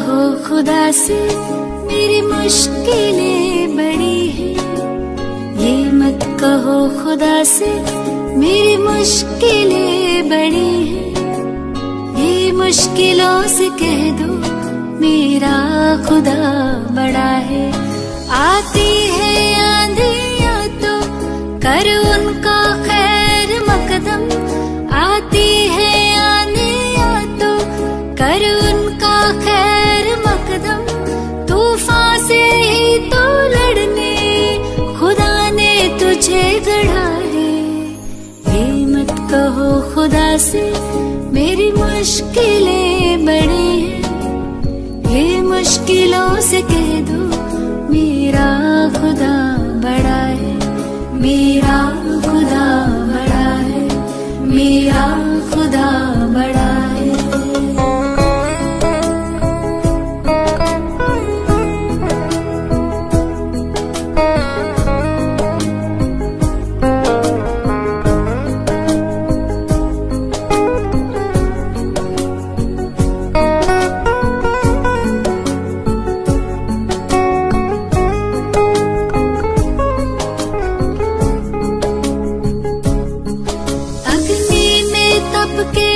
कहो खुदा से मेरी मुश्किलें बड़ी हैं, ये मत कहो खुदा से मेरी मुश्किलें बड़ी हैं, ये मुश्किलों से कह दो मेरा खुदा बड़ा है। आती है आंधियां तो कर उनका खैर मकदम, आती है आंधियां तो कर उनका खैर मकदम, तूफान से ही तो लड़ने खुदा ने तुझे गढ़ा है। ये मत कहो खुदा से मेरी मुश्किलें बड़ी हैं, ये मुश्किलों से कह दो मेरा खुदा बड़ा है, मेरा खुदा बड़ा है, मेरा खुदा बड़ा है।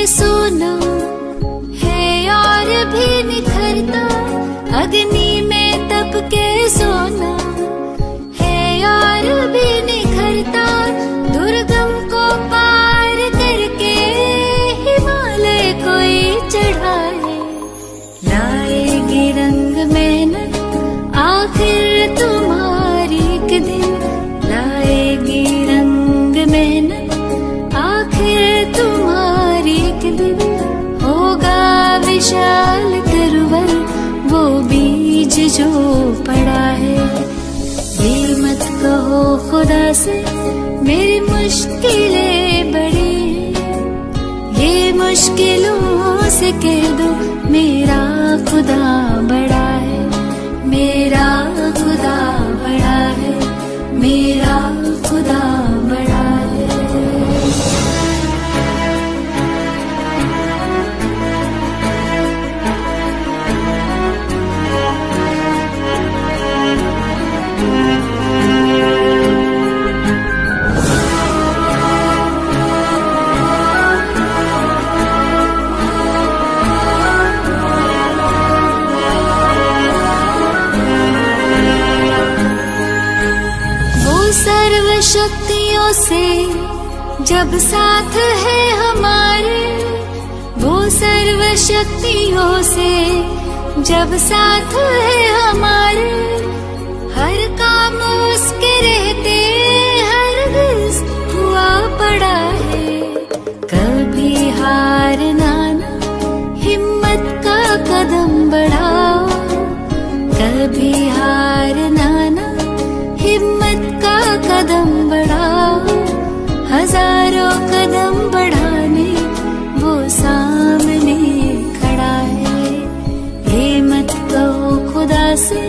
सोना है और भी निखरता, अग्नि में तप के सोना है और भी निखरता, दुर्गम को पार करके हिमालय कोई चढ़ाए, लाएगी रंग मेहनत आखिर तुम्हारी एक दिन, लाएगी रंग मेहनत आखिर तुम्हारी एक दिन, होगा विशाल तरवर वो बीज जो पड़ा है। ये मत कहो खुदा से मेरी मुश्किलें बड़ी हैं, ये मुश्किलों से कह दो मेरा खुदा बड़ा है, मेरा खुदा बड़ा है, मेरा खुदा बड़ा है। सर्वशक्तियों से जब साथ है हमारे, वो सर्वशक्तियों से जब साथ है हमारे, हर काम उसके रहते हरगिज़ हुआ पड़ा है। कभी हारना ना, हिम्मत का कदम बढ़ाओ, कभी हारना ना, हिम्मत का कदम बढ़ाओ, हजारों कदम बढ़ाने वो सामने खड़ा है। ये मत कहो खुदा से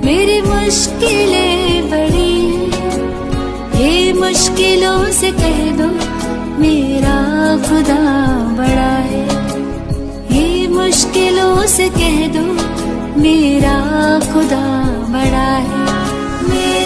मेरी मुश्किलें बड़ी हैं, ये मुश्किलों से कह दो मेरा खुदा बड़ा है, ये मुश्किलों से कह दो मेरा खुदा बड़ा है, मेरा